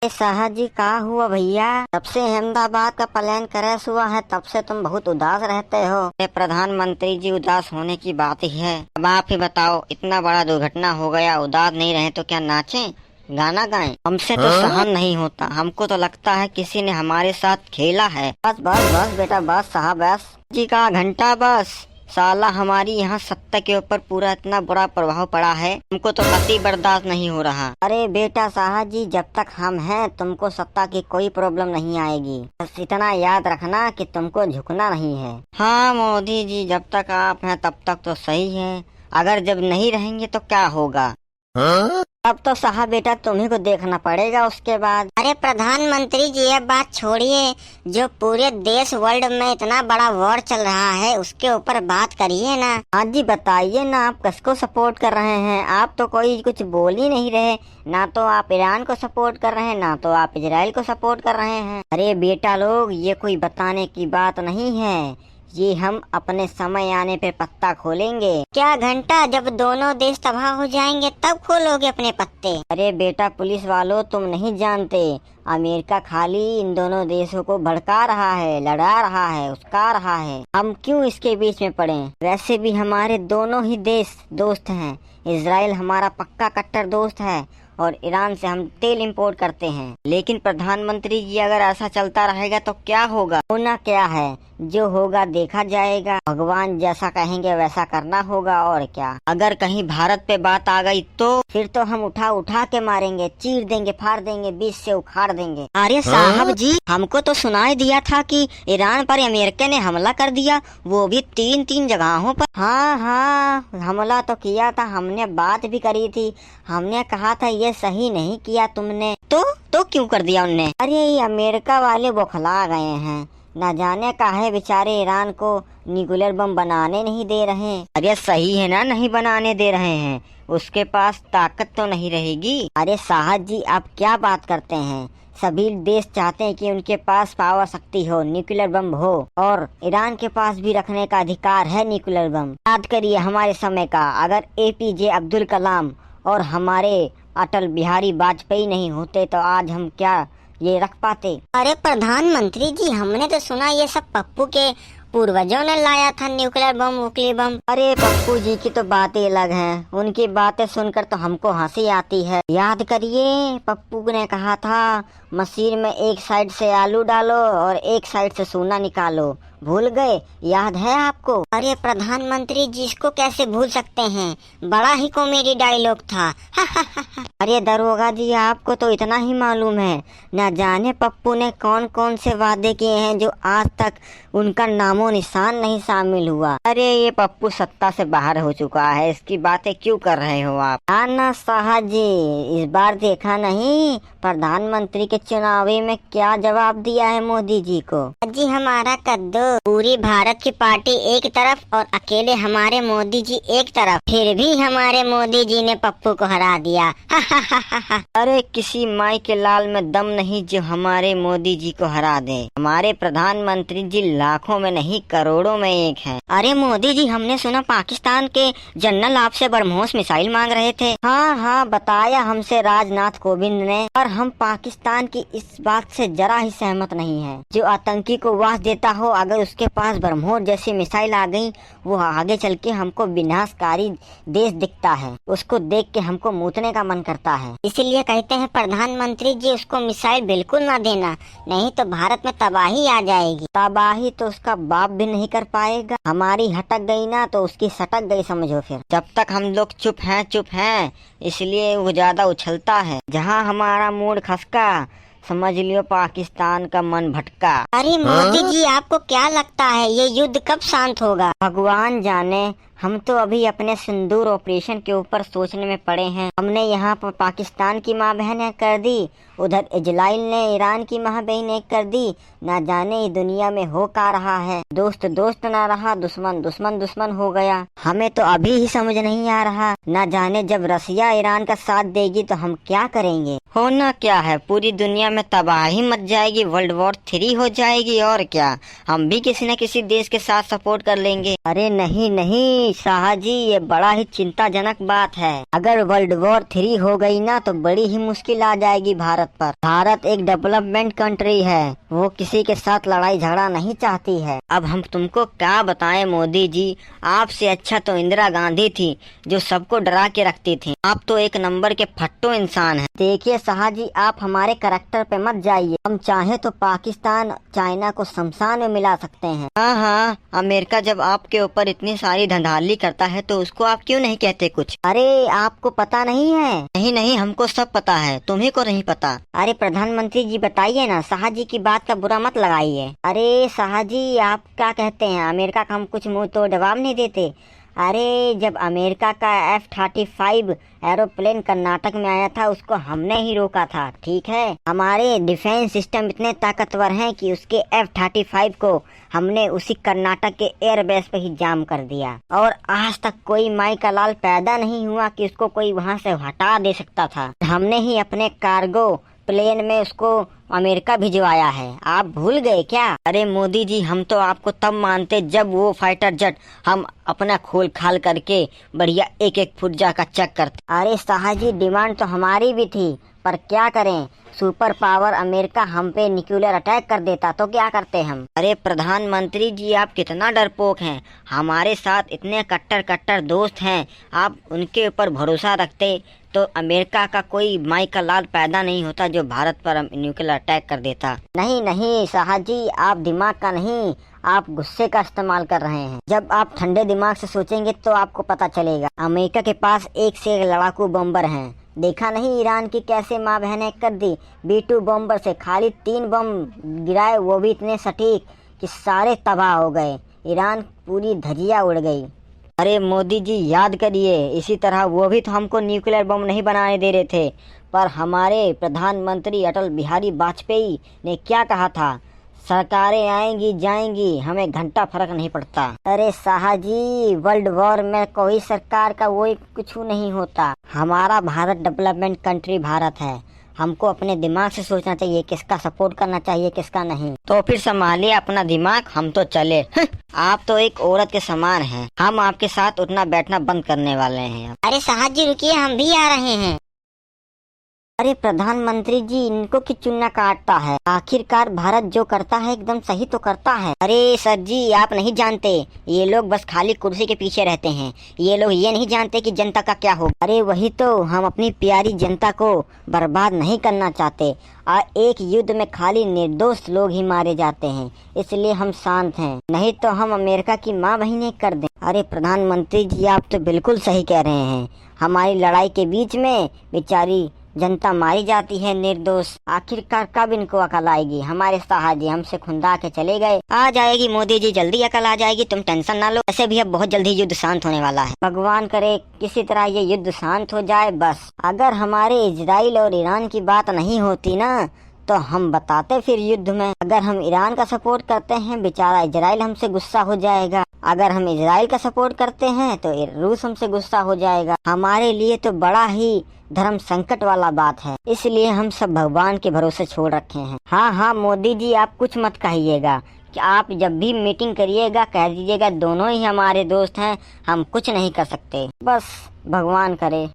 साहब जी का हुआ भैया? तब से अहमदाबाद का प्लान क्रैश हुआ है, तब से तुम बहुत उदास रहते हो। प्रधानमंत्री जी उदास होने की बात ही है। अब आप ही बताओ, इतना बड़ा दुर्घटना हो गया, उदास नहीं रहे तो क्या नाचें गाना गाएं? हमसे तो सहन नहीं होता। हमको तो लगता है किसी ने हमारे साथ खेला है। बस बस बस बेटा बस साहब बस जी का घंटा बस। साला हमारी यहाँ सत्ता के ऊपर पूरा इतना बुरा प्रभाव पड़ा है, हमको तो कतई बर्दाश्त नहीं हो रहा। अरे बेटा साहब जी, जब तक हम हैं तुमको सत्ता की कोई प्रॉब्लम नहीं आएगी। बस इतना याद रखना कि तुमको झुकना नहीं है। हाँ मोदी जी, जब तक आप हैं तब तक तो सही है, अगर जब नहीं रहेंगे तो क्या होगा? अब तो साहब बेटा तुम्ही को देखना पड़ेगा उसके बाद। अरे प्रधानमंत्री जी ये बात छोड़िए, जो पूरे देश वर्ल्ड में इतना बड़ा वॉर चल रहा है उसके ऊपर बात करिए ना। हाँ जी बताइए ना, आप किसको सपोर्ट कर रहे हैं? आप तो कोई कुछ बोल ही नहीं रहे। ना तो आप ईरान को सपोर्ट कर रहे हैं, ना तो आप इजराइल को सपोर्ट कर रहे हैं। अरे बेटा लोग, ये कोई बताने की बात नहीं है, ये हम अपने समय आने पे पत्ता खोलेंगे। क्या घंटा, जब दोनों देश तबाह हो जाएंगे तब खोलोगे अपने पत्ते? अरे बेटा पुलिस वालों, तुम नहीं जानते, अमेरिका खाली इन दोनों देशों को भड़का रहा है, लड़ा रहा है, उस्का रहा है। हम क्यों इसके बीच में पड़े? वैसे भी हमारे दोनों ही देश दोस्त हैं। इजराइल हमारा पक्का कट्टर दोस्त है और ईरान से हम तेल इंपोर्ट करते हैं। लेकिन प्रधानमंत्री जी, अगर ऐसा चलता रहेगा तो क्या होगा? होना क्या है, जो होगा देखा जाएगा। भगवान जैसा कहेंगे वैसा करना होगा, और क्या। अगर कहीं भारत पे बात आ गई तो फिर तो हम उठा उठा के मारेंगे, चीर देंगे, फाड़ देंगे, बीच से उखाड़ देंगे। अरे साहब जी, हमको तो सुनाई दिया था कि ईरान पर अमेरिका ने हमला कर दिया, वो भी 3 जगहों पर। हाँ हाँ, हमला तो किया था, हमने बात भी करी थी। हमने कहा था ये सही नहीं किया तुमने। तो क्यों कर दिया उनने? अरे ये अमेरिका वाले बौखला गए हैं, न जाने काहे बेचारे ईरान को न्यूक्लियर बम बनाने नहीं दे रहे। अरे सही है ना, नहीं बनाने दे रहे हैं, उसके पास ताकत तो नहीं रहेगी। अरे साहब जी, आप क्या बात करते हैं? सभी देश चाहते हैं कि उनके पास पावर शक्ति हो, न्यूक्लियर बम हो, और ईरान के पास भी रखने का अधिकार है न्यूक्लियर बम। याद करिए हमारे समय का, अगर APJ अब्दुल कलाम और हमारे अटल बिहारी वाजपेयी नहीं होते तो आज हम क्या ये रख पाते? अरे प्रधानमंत्री जी, हमने तो सुना ये सब पप्पू के पूर्वजों ने लाया था, न्यूक्लियर बम वुक्लियर बम। अरे पप्पू जी की तो बातें अलग हैं, उनकी बातें सुनकर तो हमको हंसी आती है। याद करिए, पप्पू ने कहा था मशीन में एक साइड से आलू डालो और एक साइड से सोना निकालो। भूल गए? याद है आपको? अरे प्रधानमंत्री जी, इसको कैसे भूल सकते हैं, बड़ा ही कॉमेडी डायलॉग था। अरे दरोगा जी, आपको तो इतना ही मालूम है, न जाने पप्पू ने कौन कौन से वादे किए हैं जो आज तक उनका नामो निशान नहीं शामिल हुआ। अरे ये पप्पू सत्ता से बाहर हो चुका है, इसकी बातें क्यों कर रहे हो आप? ना साहब जी, इस बार देखा नहीं प्रधानमंत्री के चुनावी में क्या जवाब दिया है मोदी जी को? जी हमारा कद्दू, पूरी भारत की पार्टी एक तरफ और अकेले हमारे मोदी जी एक तरफ, फिर भी हमारे मोदी जी ने पप्पू को हरा दिया। अरे किसी माई के लाल में दम नहीं जो हमारे मोदी जी को हरा दे। हमारे प्रधानमंत्री जी लाखों में नहीं करोड़ों में एक हैं। अरे मोदी जी, हमने सुना पाकिस्तान के जनरल आपसे ब्रह्मोस मिसाइल मांग रहे थे। हाँ हाँ, बताया हमसे राजनाथ कोविंद ने, और हम पाकिस्तान की इस बात से जरा ही सहमत नहीं है। जो आतंकी को वास देता हो, अगर उसके पास ब्रह्मोस जैसी मिसाइल आ गई, वो आगे चल के हमको विनाशकारी देश दिखता है, उसको देख के हमको मूतने का मन करता है। इसीलिए कहते हैं प्रधानमंत्री जी, उसको मिसाइल बिल्कुल ना देना, नहीं तो भारत में तबाही आ जाएगी। तबाही तो उसका बाप भी नहीं कर पाएगा। हमारी हटक गई ना तो उसकी सटक गई समझो। फिर जब तक हम लोग चुप हैं, इसलिए वो ज्यादा उछलता है। जहाँ हमारा मूड खसका, समझ लियो पाकिस्तान का मन भटका। अरे मोदी जी, आपको क्या लगता है ये युद्ध कब शांत होगा? भगवान जाने, हम तो अभी अपने सिंदूर ऑपरेशन के ऊपर सोचने में पड़े हैं। हमने यहाँ पर पाकिस्तान की माँ बहन एक कर दी, उधर इजराइल ने ईरान की माँ बहन एक कर दी। ना जाने दुनिया में हो क्या रहा है, दोस्त दोस्त ना रहा, दुश्मन दुश्मन दुश्मन हो गया। हमें तो अभी ही समझ नहीं आ रहा, ना जाने जब रसिया ईरान का साथ देगी तो हम क्या करेंगे। होना क्या है, पूरी दुनिया में तबाही मच जाएगी, World War 3 हो जाएगी, और क्या। हम भी किसी न किसी देश के साथ सपोर्ट कर लेंगे। अरे नहीं नहीं, नहीं शाह जी, ये बड़ा ही चिंताजनक बात है। अगर वर्ल्ड वॉर 3 हो गई ना तो बड़ी ही मुश्किल आ जाएगी भारत पर। भारत एक डेवलपमेंट कंट्री है, वो किसी के साथ लड़ाई झगड़ा नहीं चाहती है। अब हम तुमको क्या बताएं मोदी जी, आपसे अच्छा तो इंदिरा गांधी थी जो सबको डरा के रखती थी। आप तो एक नंबर के फट्टो इंसान हैं। देखिए शाह जी, आप हमारे करैक्टर पे मत जाइए। हम चाहे तो पाकिस्तान चाइना को शमशान में मिला सकते हैं। हाँ हाँ, अमेरिका जब आपके ऊपर इतनी सारी धंधाली करता है तो उसको आप क्यों नहीं कहते कुछ? अरे आपको पता नहीं है? नहीं नहीं, हमको सब पता है, तुम्ही को नहीं पता। अरे प्रधानमंत्री जी बताइए ना, शाह जी की बात का बुरा मत लगाइए। अरे शाह जी, आप क्या कहते हैं, अमेरिका का हम कुछ मुंह तो जवाब नहीं देते? अरे जब अमेरिका का F-35 एरोप्लेन कर्नाटक में आया था उसको हमने ही रोका था, ठीक है। हमारे डिफेंस सिस्टम इतने ताकतवर हैं कि उसके F-35 को हमने उसी कर्नाटक के एयरबेस पे ही जाम कर दिया, और आज तक कोई माई का लाल पैदा नहीं हुआ कि उसको कोई वहां से हटा दे सकता था। हमने ही अपने कार्गो प्लेन में उसको अमेरिका भिजवाया है, आप भूल गए क्या? अरे मोदी जी, हम तो आपको तब मानते जब वो फाइटर जेट हम अपना खोल खाल करके बढ़िया एक एक फुर्जा का चेक करते। अरे शाह जी, डिमांड तो हमारी भी थी, पर क्या करें, सुपर पावर अमेरिका हम पे न्यूक्लियर अटैक कर देता तो क्या करते हम? अरे प्रधानमंत्री जी, आप कितना डरपोक हैं। हमारे साथ इतने कट्टर कट्टर दोस्त हैं, आप उनके ऊपर भरोसा रखते तो अमेरिका का कोई माई का लाल पैदा नहीं होता जो भारत पर न्यूक्लियर अटैक कर देता। नहीं नहीं शाह जी, आप दिमाग का नहीं, आप गुस्से का इस्तेमाल कर रहे हैं। जब आप ठंडे दिमाग से सोचेंगे तो आपको पता चलेगा। अमेरिका के पास एक से एक लड़ाकू बम्बर हैं। देखा नहीं ईरान की कैसे माँ बहने कर दी? B-2 बम्बर से खाली 3 बम गिराए, वो भी इतने सटीक कि सारे तबाह हो गए। ईरान पूरी धजिया उड़ गई। अरे मोदी जी याद करिए, इसी तरह वो भी तो हमको न्यूक्लियर बम नहीं बनाने दे रहे थे, पर हमारे प्रधानमंत्री अटल बिहारी वाजपेयी ने क्या कहा था, सरकारें आएंगी जाएंगी, हमें घंटा फर्क नहीं पड़ता। अरे शाह जी, वर्ल्ड वॉर में कोई सरकार का वो कुछ नहीं होता। हमारा भारत डेवलपमेंट कंट्री भारत है, हमको अपने दिमाग से सोचना चाहिए किसका सपोर्ट करना चाहिए किसका नहीं। तो फिर संभालिए अपना दिमाग, हम तो चले। आप तो एक औरत के समान हैं, हम आपके साथ उठना बैठना बंद करने वाले हैं। अरे शाह जी रुकिए, हम भी आ रहे हैं। अरे प्रधानमंत्री जी, इनको की चुन्ना काटता है? आखिरकार भारत जो करता है एकदम सही तो करता है। अरे सर जी, आप नहीं जानते, ये लोग बस खाली कुर्सी के पीछे रहते हैं। ये लोग ये नहीं जानते कि जनता का क्या होगा। अरे वही तो, हम अपनी प्यारी जनता को बर्बाद नहीं करना चाहते, और एक युद्ध में खाली निर्दोष लोग ही मारे जाते हैं, इसलिए हम शांत हैं। नहीं तो हम अमेरिका की माँ बहिनें कर दें। अरे प्रधानमंत्री जी, आप तो बिल्कुल सही कह रहे हैं। हमारी लड़ाई के बीच में बेचारी जनता मारी जाती है निर्दोष। आखिरकार कब इनको अकल आएगी? हमारे शाह जी हमसे खुंदा के चले गए। आ जाएगी मोदी जी, जल्दी अकल आ जाएगी, तुम टेंशन ना लो। ऐसे भी अब बहुत जल्दी युद्ध शांत होने वाला है। भगवान करे किसी तरह ये युद्ध शांत हो जाए बस। अगर हमारे इजराइल और ईरान की बात नहीं होती ना तो हम बताते फिर युद्ध में। अगर हम ईरान का सपोर्ट करते हैं, बेचारा इजराइल हमसे गुस्सा हो जाएगा। अगर हम इजराइल का सपोर्ट करते हैं तो रूस हमसे गुस्सा हो जाएगा। हमारे लिए तो बड़ा ही धर्म संकट वाला बात है, इसलिए हम सब भगवान के भरोसे छोड़ रखे हैं। हाँ हाँ मोदी जी, आप कुछ मत कहिएगा, कि आप जब भी मीटिंग करिएगा कह दीजिएगा दोनों ही हमारे दोस्त हैं, हम कुछ नहीं कर सकते, बस भगवान करे।